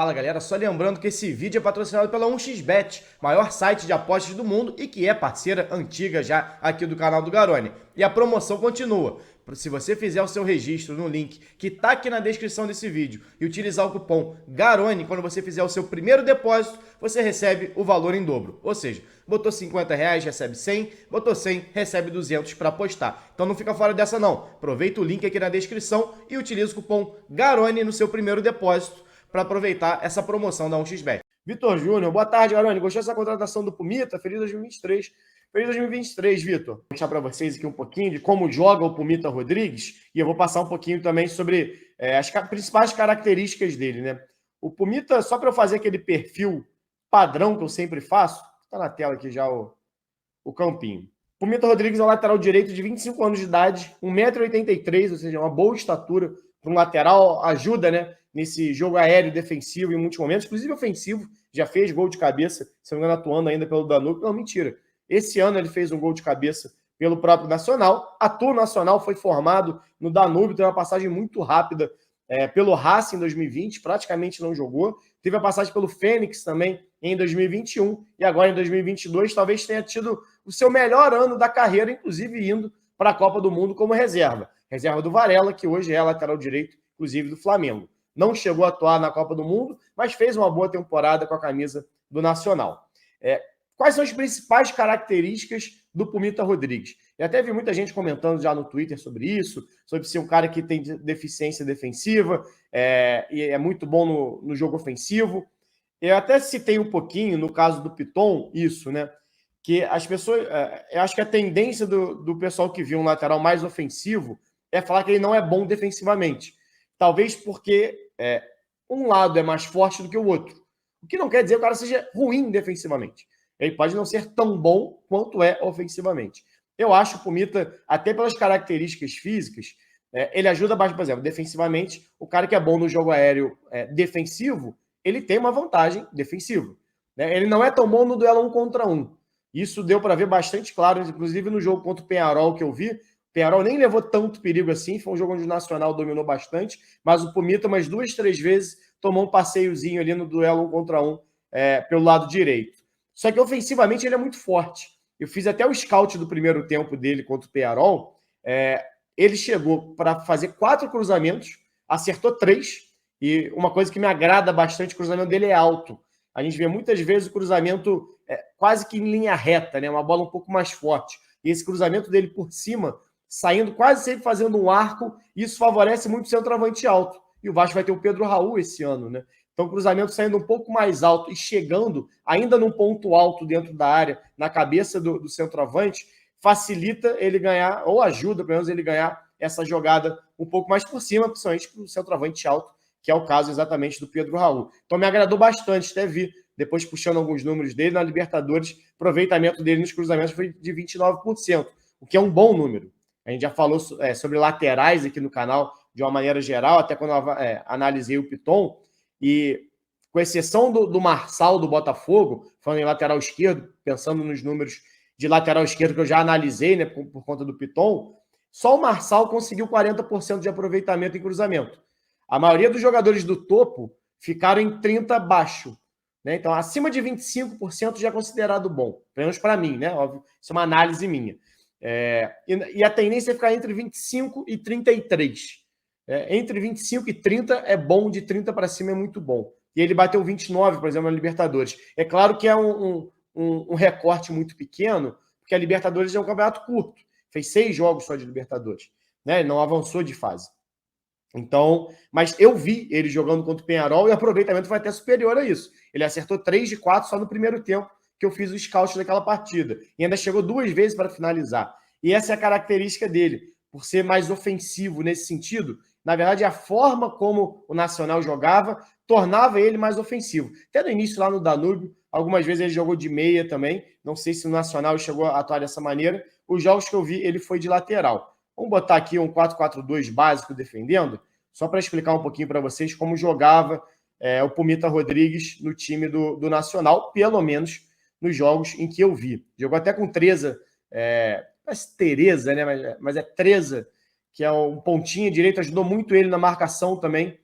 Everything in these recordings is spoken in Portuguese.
Fala galera, só lembrando que esse vídeo é patrocinado pela 1xBet, maior site de apostas do mundo e que é parceira antiga já aqui do canal do Garone. E a promoção continua. Se você fizer o seu registro no link que está aqui na descrição desse vídeo e utilizar o cupom GARONE, quando você fizer o seu primeiro depósito, você recebe o valor em dobro. Ou seja, botou R$50, recebe 100, botou 100, recebe 200 para apostar. Então não fica fora dessa não. Aproveita o link aqui na descrição e utiliza o cupom GARONE no seu primeiro depósito para aproveitar essa promoção da 1xBet. Vitor Júnior, boa tarde, Garone. Gostou dessa contratação do Pumita? Feliz 2023. Feliz 2023, Vitor. Vou mostrar para vocês aqui um pouquinho de como joga o Pumita Rodrigues e eu vou passar um pouquinho também sobre as principais características dele, né? O Pumita, só para eu fazer aquele perfil padrão que eu sempre faço, está na tela aqui já o campinho. Pumita Rodrigues é um lateral direito de 25 anos de idade, 1,83 m, ou seja, uma boa estatura para um lateral, ajuda, né? Nesse jogo aéreo defensivo em muitos momentos, inclusive ofensivo, já fez gol de cabeça, se não me engano, atuando ainda pelo Danúbio. Não, mentira. Esse ano ele fez um gol de cabeça pelo próprio Nacional. Ator Nacional, foi formado no Danúbio, teve uma passagem muito rápida pelo Racing em 2020, praticamente não jogou. Teve a passagem pelo Fênix também em 2021 e agora em 2022 talvez tenha tido o seu melhor ano da carreira, inclusive indo para a Copa do Mundo como reserva. Reserva do Varela, que hoje é lateral direito, inclusive do Flamengo. Não chegou a atuar na Copa do Mundo, mas fez uma boa temporada com a camisa do Nacional. Quais são as principais características do Pumita Rodrigues? Eu até vi muita gente comentando já no Twitter sobre isso, sobre ser um cara que tem deficiência defensiva e é muito bom no jogo ofensivo. Eu até citei um pouquinho, no caso do Piton, isso, né? Que as pessoas... eu acho que a tendência do pessoal que viu um lateral mais ofensivo é falar que ele não é bom defensivamente. Talvez porque um lado é mais forte do que o outro. O que não quer dizer que o cara seja ruim defensivamente. Ele pode não ser tão bom quanto é ofensivamente. Eu acho o Pumita, até pelas características físicas, ele ajuda bastante. Por exemplo, defensivamente, o cara que é bom no jogo aéreo defensivo, ele tem uma vantagem defensiva. Né? Ele não é tão bom no duelo 1 contra 1. Isso deu para ver bastante claro, inclusive no jogo contra o Peñarol que eu vi. O Peñarol nem levou tanto perigo assim, foi um jogo onde o Nacional dominou bastante, mas o Pumita umas 2, 3 vezes tomou um passeiozinho ali no duelo 1 contra 1 pelo lado direito. Só que ofensivamente ele é muito forte. Eu fiz até o scout do primeiro tempo dele contra o Peñarol. Ele chegou para fazer 4 cruzamentos, acertou 3, e uma coisa que me agrada bastante, o cruzamento dele é alto. A gente vê muitas vezes o cruzamento quase que em linha reta, né? Uma bola um pouco mais forte. E esse cruzamento dele por cima, saindo quase sempre fazendo um arco, isso favorece muito o centroavante alto. E o Vasco vai ter o Pedro Raul esse ano, né? Então, o cruzamento saindo um pouco mais alto e chegando ainda num ponto alto dentro da área, na cabeça do centroavante, facilita ele ganhar, ou ajuda, pelo menos, ele ganhar essa jogada um pouco mais por cima, principalmente para o centroavante alto, que é o caso exatamente do Pedro Raul. Então, me agradou bastante, até vi, depois puxando alguns números dele, na Libertadores, o aproveitamento dele nos cruzamentos foi de 29%, o que é um bom número. A gente já falou sobre laterais aqui no canal, de uma maneira geral, até quando eu analisei o Piton, e com exceção do Marçal do Botafogo, falando em lateral esquerdo, pensando nos números de lateral esquerdo que eu já analisei, né, por conta do Piton, só o Marçal conseguiu 40% de aproveitamento em cruzamento. A maioria dos jogadores do topo ficaram em 30% abaixo. Né? Então, acima de 25% já é considerado bom. Pelo menos para mim, né? Óbvio, isso é uma análise minha. E a tendência é ficar entre 25 e 33. Entre 25 e 30 é bom, de 30 para cima é muito bom. E ele bateu 29, por exemplo, na Libertadores. É claro que é um recorte muito pequeno, porque a Libertadores é um campeonato curto. Fez 6 jogos só de Libertadores. Né? Ele não avançou de fase. Então, mas eu vi ele jogando contra o Peñarol e o aproveitamento foi até superior a isso. Ele acertou 3 de 4 só no primeiro tempo que eu fiz o scout daquela partida. E ainda chegou 2 vezes para finalizar. E essa é a característica dele. Por ser mais ofensivo nesse sentido, na verdade, a forma como o Nacional jogava tornava ele mais ofensivo. Até no início, lá no Danúbio, algumas vezes ele jogou de meia também. Não sei se o Nacional chegou a atuar dessa maneira. Os jogos que eu vi, ele foi de lateral. Vamos botar aqui um 4-4-2 básico defendendo, só para explicar um pouquinho para vocês como jogava o Pumita Rodrigues no time do Nacional, pelo menos nos jogos em que eu vi. Jogou até com Treza, parece Tereza, né? Mas é Treza, que é um pontinha direito, ajudou muito ele na marcação também,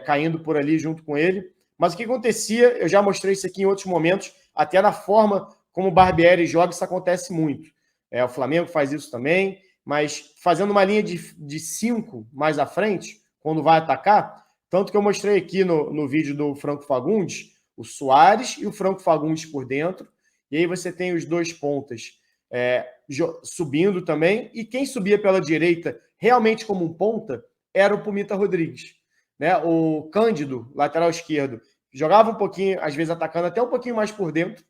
caindo por ali junto com ele. Mas o que acontecia, eu já mostrei isso aqui em outros momentos, até na forma como o Barbieri joga, isso acontece muito. O Flamengo faz isso também, mas fazendo uma linha de 5 mais à frente, quando vai atacar, tanto que eu mostrei aqui no vídeo do Franco Fagundes, o Soares e o Franco Fagundes por dentro, e aí você tem os dois pontas subindo também, e quem subia pela direita realmente como um ponta era o Pumita Rodrigues. Né? O Cândido, lateral esquerdo, jogava um pouquinho, às vezes atacando até um pouquinho mais por dentro,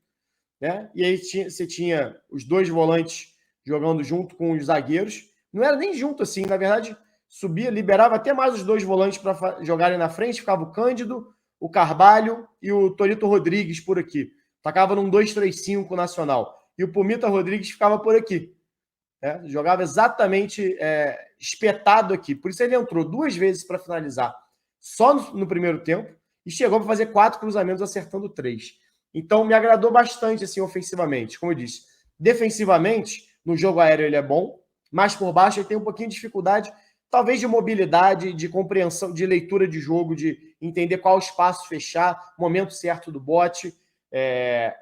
né? E aí você tinha os dois volantes jogando junto com os zagueiros. Não era nem junto assim, na verdade, subia, liberava até mais os dois volantes para jogarem na frente, ficava o Cândido, o Carvalho e o Torito Rodrigues por aqui. Tacava num 2-3-5 nacional. E o Pumita Rodrigues ficava por aqui. Jogava exatamente espetado aqui. Por isso ele entrou 2 vezes para finalizar só no primeiro tempo e chegou para fazer 4 cruzamentos, acertando 3. Então me agradou bastante assim ofensivamente. Como eu disse, defensivamente, no jogo aéreo ele é bom, mas por baixo ele tem um pouquinho de dificuldade, talvez de mobilidade, de compreensão, de leitura de jogo, de entender qual espaço fechar, momento certo do bote. É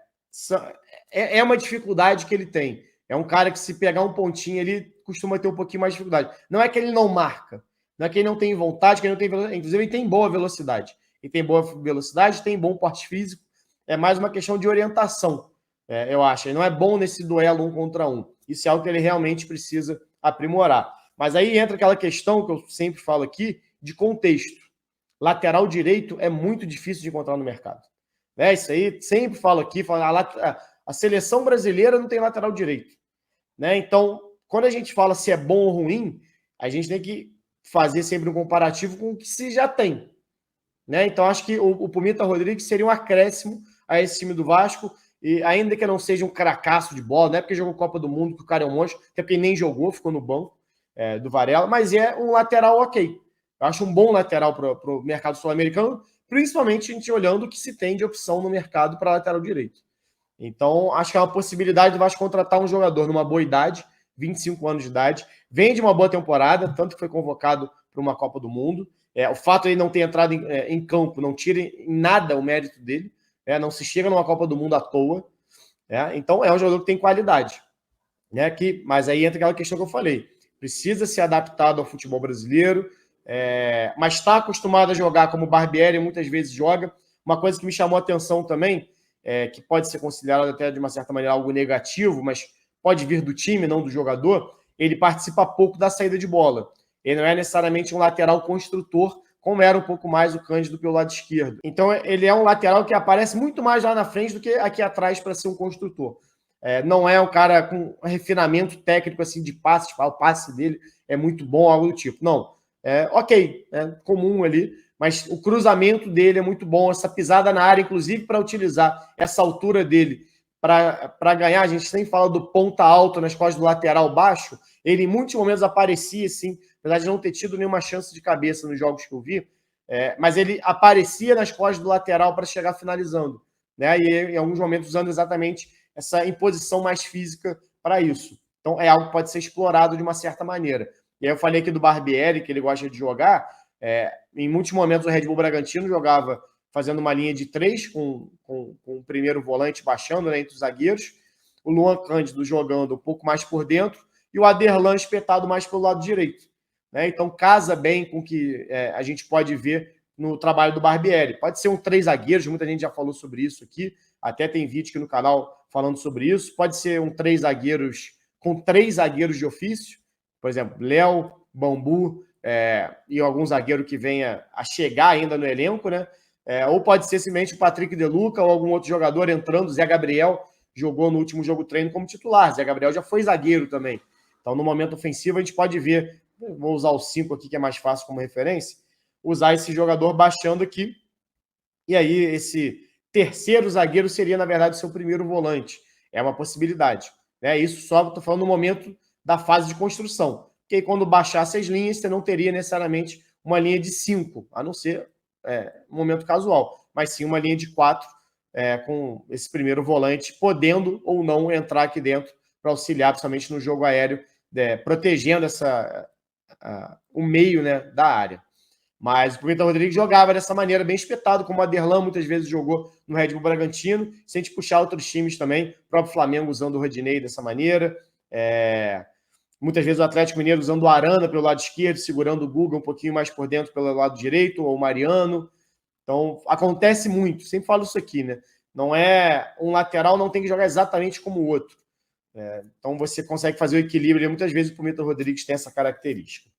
uma dificuldade que ele tem. É um cara que, se pegar um pontinho, ele costuma ter um pouquinho mais de dificuldade. Não é que ele não marca, não é que ele não tem vontade, que ele não tem velocidade. Inclusive, ele tem boa velocidade. Ele tem boa velocidade, tem bom porte físico. É mais uma questão de orientação, eu acho. Ele não é bom nesse duelo 1 contra 1. Isso é algo que ele realmente precisa aprimorar. Mas aí entra aquela questão que eu sempre falo aqui, de contexto. Lateral direito é muito difícil de encontrar no mercado. Isso aí, sempre falo aqui, a seleção brasileira não tem lateral direito. Então, quando a gente fala se é bom ou ruim, a gente tem que fazer sempre um comparativo com o que se já tem. Então, acho que o Pumita Rodrigues seria um acréscimo a esse time do Vasco, e ainda que não seja um cracaço de bola, não é porque jogou Copa do Mundo que o cara é um monstro, até porque nem jogou, ficou no banco do Varela, mas é um lateral ok. Eu acho um bom lateral para o mercado sul-americano, principalmente a gente olhando o que se tem de opção no mercado para lateral direito. Então, acho que é uma possibilidade do Vasco contratar um jogador numa boa idade, 25 anos de idade, vem de uma boa temporada, tanto que foi convocado para uma Copa do Mundo. O fato de ele não ter entrado em campo não tira em nada o mérito dele, não se chega numa Copa do Mundo à toa. Então, é um jogador que tem qualidade. Mas aí entra aquela questão que eu falei. Precisa ser adaptado ao futebol brasileiro, mas está acostumado a jogar como o Barbieri muitas vezes joga. Uma coisa que me chamou a atenção também, que pode ser considerado até de uma certa maneira algo negativo, mas pode vir do time, não do jogador, ele participa pouco da saída de bola. Ele não é necessariamente um lateral construtor, como era um pouco mais o Cândido pelo lado esquerdo. Então, ele é um lateral que aparece muito mais lá na frente do que aqui atrás para ser um construtor. Não é um cara com refinamento técnico assim de passe, tipo, o passe dele é muito bom, algo do tipo. Não, ok, é comum ali, mas o cruzamento dele é muito bom, essa pisada na área, inclusive para utilizar essa altura dele para ganhar. A gente sempre fala do ponta alto nas costas do lateral baixo. Ele em muitos momentos aparecia assim, apesar de não ter tido nenhuma chance de cabeça nos jogos que eu vi, mas ele aparecia nas costas do lateral para chegar finalizando, e em alguns momentos usando exatamente essa imposição mais física para isso. Então é algo que pode ser explorado de uma certa maneira. E aí eu falei aqui do Barbieri, que ele gosta de jogar. Em muitos momentos o Red Bull Bragantino jogava fazendo uma linha de 3 com o primeiro volante baixando entre os zagueiros, o Luan Cândido jogando um pouco mais por dentro e o Aderlan espetado mais pelo lado direito. Então casa bem com o que a gente pode ver no trabalho do Barbieri. Pode ser um 3 zagueiros, muita gente já falou sobre isso aqui, até tem vídeo aqui no canal falando sobre isso. Pode ser um 3 zagueiros com 3 zagueiros de ofício, por exemplo, Léo, Bambu, e algum zagueiro que venha a chegar ainda no elenco, ou pode ser simplesmente o Patrick De Luca ou algum outro jogador entrando. Zé Gabriel jogou no último jogo treino como titular. Zé Gabriel já foi zagueiro também. Então, no momento ofensivo, a gente pode ver, vou usar o 5 aqui, que é mais fácil como referência, usar esse jogador baixando aqui. E aí, esse terceiro zagueiro seria, na verdade, o seu primeiro volante. É uma possibilidade. Isso só estou falando no momento da fase de construção. Porque aí, quando baixasse as linhas, você não teria necessariamente uma linha de 5, a não ser um momento casual, mas sim uma linha de 4, com esse primeiro volante podendo ou não entrar aqui dentro para auxiliar, principalmente no jogo aéreo, protegendo o meio da área. Mas o Pimenta Rodrigues jogava dessa maneira, bem espetado, como o Aderlan muitas vezes jogou no Red Bull Bragantino. Se a gente puxar outros times também, o próprio Flamengo usando o Rodinei dessa maneira. Muitas vezes o Atlético Mineiro usando o Arana pelo lado esquerdo, segurando o Guga um pouquinho mais por dentro pelo lado direito, ou o Mariano. Então, acontece muito. Sempre falo isso aqui, né? Não é um lateral, não tem que jogar exatamente como o outro. Então, você consegue fazer o equilíbrio. E muitas vezes o Pimenta Rodrigues tem essa característica.